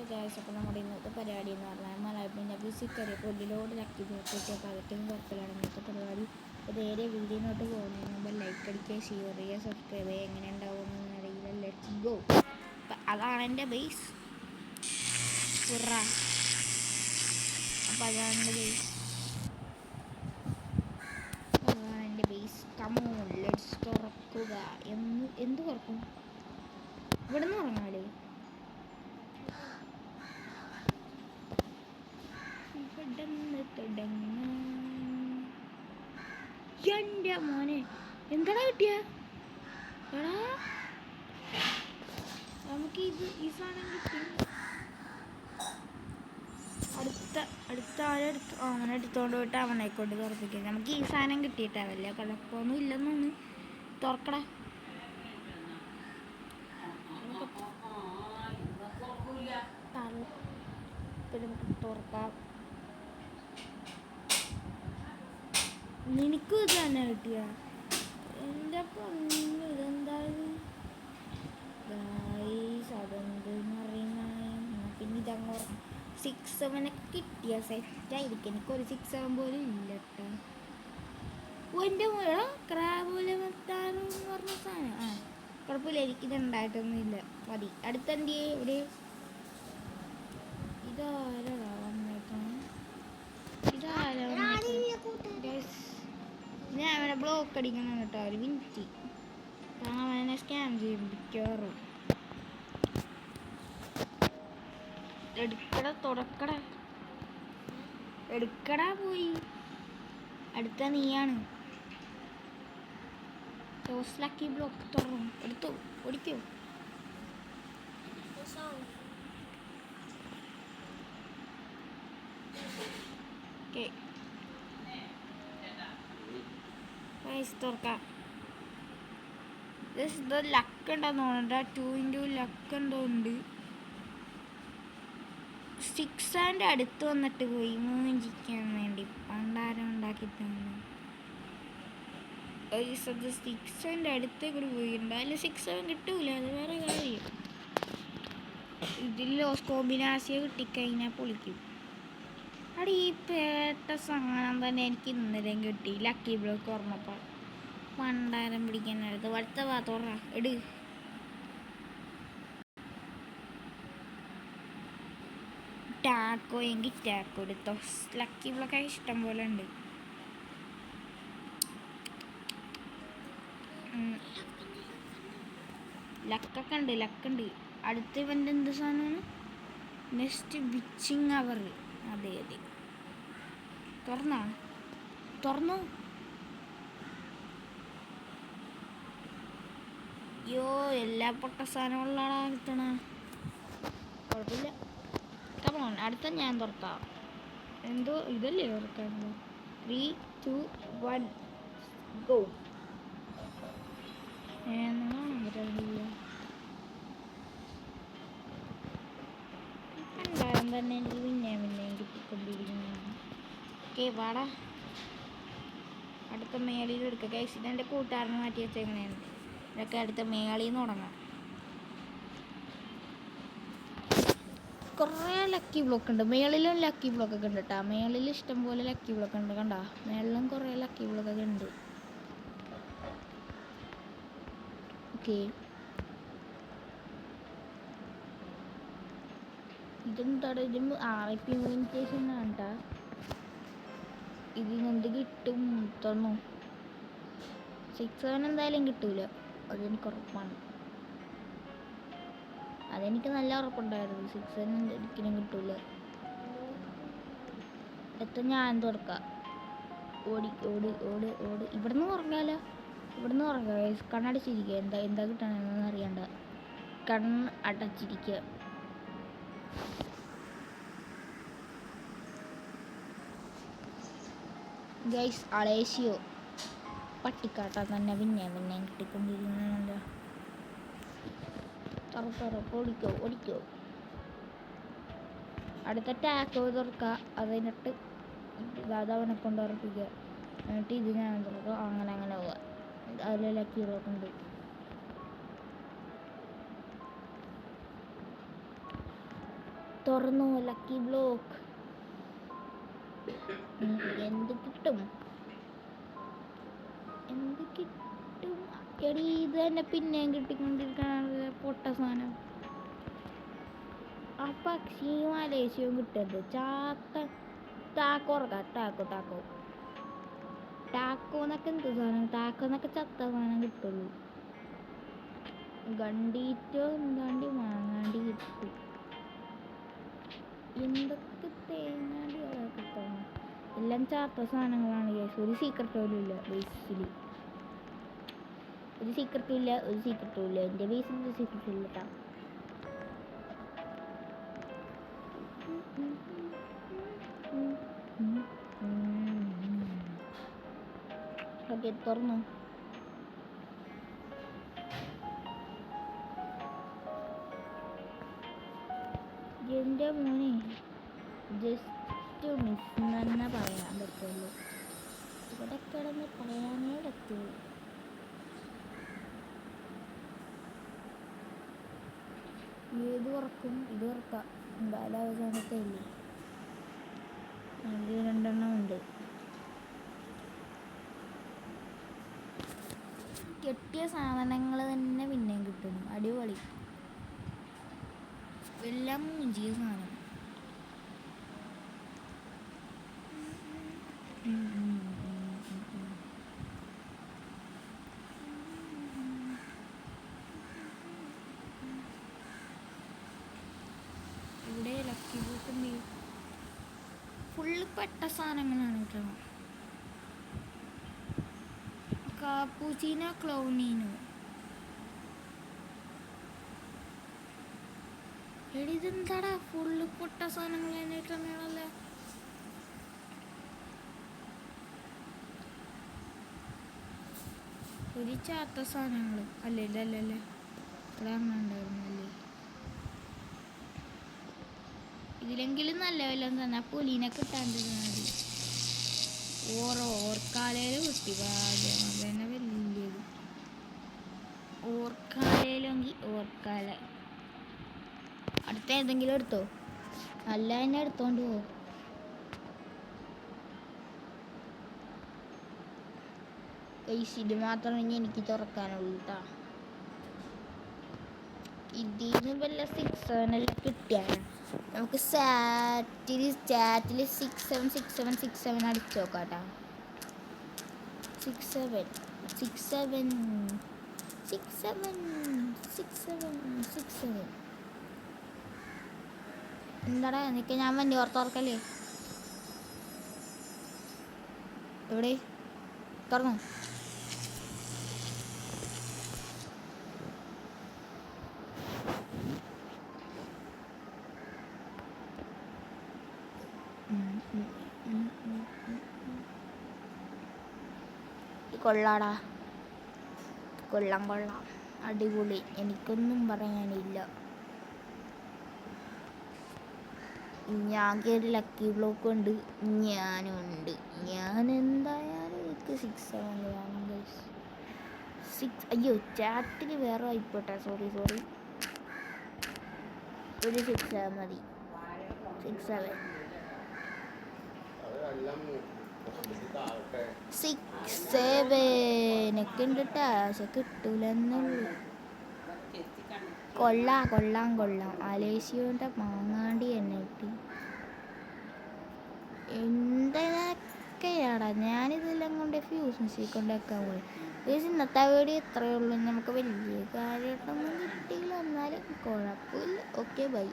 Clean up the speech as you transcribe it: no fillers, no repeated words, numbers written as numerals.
Guys, അപ്പോൾ നമ്മുടെ ഇന്നത്തെ പരിപാടി എന്ന് പറഞ്ഞാൽ മലയാളം ഫിസിക്കറി പൊല്ലിലോട് ലക്കി പോയിട്ട് പകറ്റും കുഴപ്പമില്ലാണ് ഇന്നത്തെ പരിപാടി. അപ്പോൾ നേരെ വീഡിയോനോട്ട് പോകുന്നതിന് മുമ്പ് ലൈക്ക് അടിക്കുക, ഷെയർ ചെയ്യുക, സബ്സ്ക്രൈബ് ചെയ്യുക. എങ്ങനെ ഉണ്ടാവുമെന്ന് അറിയില്ല. Let's go. അപ്പം അതാണ് എൻ്റെ ബേസ്. അപ്പം അതാണ് എൻ്റെ ബേസ്. അതാണ് എൻ്റെ ബേസ്. കമോൺ ലെറ്റ്സ് തുറക്കുക. എന്ത് തുറക്കും? ഇവിടെ നിന്ന് തുറങ്ങാല്ലേ? എൻ്റെ മോനെ എന്താടാ കിട്ടിയ? എടാ നമുക്ക് ഈ സാധനം കിട്ടി. അടുത്ത ആളെടുത്ത് അങ്ങനെ എടുത്തോണ്ട് പോയിട്ട് അവനെ കൊണ്ട് തുറപ്പിക്കുക. നമുക്ക് ഈ സാധനം കിട്ടിയിട്ടാ വലിയ കുഴപ്പമൊന്നും ഇല്ലെന്നാണ്. തുറക്കടാ. നമുക്ക് തുറക്കാം. നിനക്കും ഇത് തന്നെ കിട്ടിയ? എൻ്റെ ഇതെന്തായാലും അതെന്തെന്ന് പറയുന്ന പിന്നെ ഇതങ്ങോ 6-7 കിട്ടിയ സെറ്റായിരിക്കും. എനിക്കൊരു 6-7 പോലും ഇല്ല കേട്ടോ. എൻ്റെ ക്രാബോലെ മെത്താനെന്ന് പറഞ്ഞ സാധനം. കുഴപ്പമില്ല, എനിക്കിതുണ്ടായിട്ടൊന്നുമില്ല. മതി. അടുത്തെൻ്റെ ഇവിടെ ഇതാരാ വന്നേക്കണം? ഞാൻ അവനെ ബ്ലോക്ക് അടിക്കണം കേട്ടോ. ഒരു മിനിറ്റ്. കാരണം അവനെ സ്കാൻ ചെയ്യും മിക്കവാറും. എടുക്കടാ പോയി. അടുത്ത നീയാണ്. ലക്കി ബ്ലോക്ക് തുറന്നു. എടുത്തു. ഓടിക്കോ. ഓക്കെ, തുറക്കാം. ഇത് ലക്ക് ഉണ്ടെന്ന് തോന്നുന്നുണ്ട്. 2 ലക്ക് എന്തോ ഉണ്ട്. 6 അടുത്ത് വന്നിട്ട് പോയി മൂഞ്ചിക്കാൻ വേണ്ടി പണ്ടാരം ഉണ്ടാക്കി തന്നെ. 6 അടുത്തേ കൂടി പോയിട്ടുണ്ട്. അതിൽ 6-7 കിട്ടൂല, അത് വേറെ കാര്യം. ഇതിൽ ലോസ് കോമ്പിനാസിയ കിട്ടിക്കഴിഞ്ഞാൽ പൊളിക്കും. അവിടെ ഈ പേട്ട സാധനം തന്നെ എനിക്ക് ഇന്നലെയും കിട്ടി. ലക്കി ബ്ലോക്ക് ഓർമ്മപ്പോൾ പണ്ടാരം പിടിക്കാനടുത്ത് അടുത്ത ഭാഗത്തോറ എട്. ടാക്കോ എങ്കിൽ ടാക്കോ എടുത്തോ. ലക്കി ബ്ലോക്ക് ഇഷ്ടം പോലെ ഉണ്ട്. ലക്കുണ്ട്. അടുത്ത ഇവൻ്റെ എന്ത് സാധനമാണ്? നെക്സ്റ്റ് വിച്ചിങ് അവർ. അതെ തുറന്നു. അയ്യോ, എല്ലാ പൊട്ട സാധനമുള്ളതാ കിട്ടണ. കുഴപ്പമില്ല. കമോൺ, അടുത്ത ഞാൻ തുറക്കാം. എന്തോ ഇതല്ലേ തുറക്കാനുള്ളത്. 3, 2, 1 ഗോ. എന്തായാലും തന്നെ എനിക്ക് പിന്നെ കിട്ടിക്കൊണ്ടിരിക്കുന്നതാണ്. ഓക്കെ, വാടാ. അടുത്ത മേളിൽ എടുക്കുക. ഗൈസ്, ഇതെൻ്റെ കൂട്ടുകാരനെ മാറ്റി വെച്ചെങ്ങനെയാണ്. ഇതൊക്കെ അടുത്ത മേളിൽ നിന്ന് തുടങ്ങാം. കുറേ ലക്കി ബ്ലോക്ക് ഉണ്ട്. മേളിലും ലക്കി ബ്ലോക്കൊക്കെ ഉണ്ട് കേട്ടോ. മേളിൽ ഇഷ്ടംപോലെ ലക്കി ബ്ലോക്ക് ഉണ്ട്. കണ്ടോ, മേളിലും കുറേ ലക്കി ബ്ലോക്കൊക്കെ ഉണ്ട്. ഓക്കെ, ഇതെന്താണ്? ഇതിന് RIP ഇമ്മ്യൂണിക്കേഷൻ ആണ് കേട്ടോ. ഇതിനെന്ത് കിട്ടും? തന്നു 6-7 എന്തായാലും കിട്ടൂല, അതെനിക്ക് ഉറപ്പാണ്. അതെനിക്ക് നല്ല ഉറപ്പുണ്ടായിരുന്നു. 6-7 ഒരിക്കലും കിട്ടൂല. അടുത്ത ഞാൻ തുറക്കാം. ഓടി. ഇവിടുന്ന് ഉറങ്ങാലോ. കണ്ണടച്ചിരിക്കുക. എന്താ കിട്ടണമെന്ന് അറിയണ്ട. കണ്ണ് അടച്ചിരിക്കുക. ഗൈസ്, അളേഷ്യോ പട്ടിക്കാട്ടാ തന്നെ പിന്നെ കിട്ടിക്കൊണ്ടിരിക്കുന്നുണ്ടല്ലോ. ഓടിക്കോ. അടുത്ത ടാക്കോ തുറക്കുക. അതിനിട്ട് അവനെ കൊണ്ട് ഉറപ്പിക്കുക. എന്നിട്ട് ഇത് ഞാൻ തുറക്കുക. അങ്ങനെ പോവുക. അതിൽ ലക്കി ബ്ലോക്ക് ഉണ്ട്. തുറന്നു ലക്കി ബ്ലോക്ക്. എന്ത് കിട്ടും എടി? ഇത് തന്നെ പിന്നെയും കിട്ടിക്കൊണ്ടിരിക്കണ പൊട്ട സാധനം. ആ പക്ഷിയും മലേഷ്യയും കിട്ടരുത്. ടാക്കോന്നൊക്കെ എന്ത് സാധനം? ടാക്കോന്നൊക്കെ ചത്ത സാധനം കിട്ടുള്ളൂ. ഗണ്ടീറ്റോ എന്താണ്ടി വാങ്ങാണ്ടി കിട്ടും. എന്തൊക്കെ തേങ്ങാണ്ടി കിട്ടുന്നു. എല്ലാം ചാത്ത സാധനങ്ങളാണ്. ഒരു സീക്രട്ട് പോലും ഇല്ല ബേസിൽ. ഒരു സീക്രട്ടും ഇല്ല. എൻ്റെ ബേസിൽ ഒരു സീക്രട്ടും ഇല്ല കേട്ടോ. ഓക്കെ, തുറന്നു. എൻ്റെ മോനെ ജസ്റ്റ് മിസ് തന്നെ പറയാൻ പറ്റുള്ളൂ. ഇവിടെ കിടന്ന് പറയാനേ പറ്റുള്ളൂ. ഏത് ഉറക്കും? ഇത് ഉറക്കാം. എന്തായാലും അവസാനത്തെ ഇല്ലേ. അതിൽ 2 എണ്ണം ഉണ്ട്. കെട്ടിയ സാധനങ്ങൾ തന്നെ പിന്നെയും കിട്ടുന്നു. അടിപൊളി. എല്ലാം മൂഞ്ചിയ സാധനം. ഇവിടെ ലക്കി ബോട്ട് ഫുള്ള് പെട്ട സാധനങ്ങളാണ് കേട്ടോ. കാപ്പൂച്ചിനോ ക്ലൗനീനോ. എടി ഇതെന്താടാ ഫുള്ള് പൊട്ട സാധനങ്ങൾ തന്നെയാണല്ലേ. ഒരു ചാത്ത സാധനങ്ങൾ അല്ലേ? ഉണ്ടായിരുന്നല്ലേ. ഇതിലെങ്കിലും നല്ല വല്ലതും തന്നെ. പുലീനെ കിട്ടാണ്ടിരുന്നാൽ മതി. ഓർക്കാലയിൽ കിട്ടി. ഭാഗ്യം അതന്നെ വലിയത്. ഓർക്കാലെങ്കിൽ ഓർക്കാല. അടുത്ത ഏതെങ്കിലും എടുത്തോ. അല്ല എന്നെ എടുത്തോണ്ട് പോ. ഇത് മാത്രമേ എനിക്ക് തുറക്കാനുള്ളൂ കേട്ടോ. ഇതിന് വല്ല 6-7 എല്ലാം കിട്ടിയാണ്. നമുക്ക് ചാറ്റിൽ 676767 അടിച്ചു നോക്കാം കേട്ടോ. 67676767. എന്താടാ നിനക്ക് ഞാൻ വണ്ടി ഓർത്തോർക്കല്ലേ? എവിടെ തുറന്നു? കൊള്ളാടാ, കൊള്ളാം. അടിപൊളി. എനിക്കൊന്നും പറയാനില്ല. ഞാൻ കയറി ലക്കി ബ്ലോക്ക് ഉണ്ട്. ഞാനുണ്ട്. ഞാൻ എന്തായാലും എനിക്ക് 6-7 വേണം ഗൈസ്. അയ്യോ ചാറ്റിൽ വേറെ ആയിപ്പോട്ടെ. സോറി. ഒരു 6-7 മതി. 6-7 ഒക്കെ ഉണ്ട് കേട്ടാ. പക്ഷെ കിട്ടൂലെന്നുള്ളൂ. കൊള്ളാം. മലേഷ്യയുടെ മാങ്ങാണ്ടി എന്നെ കിട്ടി. എന്തൊക്കെയാടാ. ഞാനിതെല്ലാം കൊണ്ട് ഫ്യൂസ് മ്യൂസിക് കൊണ്ടൊക്കെ പോയി. ഇന്നത്തെ വീഡിയോ ഇത്രയേ ഉള്ളൂ. നമുക്ക് വലിയ കാര്യമായിട്ടൊന്നും കിട്ടിയില്ല. എന്നാലും കുഴപ്പമില്ല. Okay bye.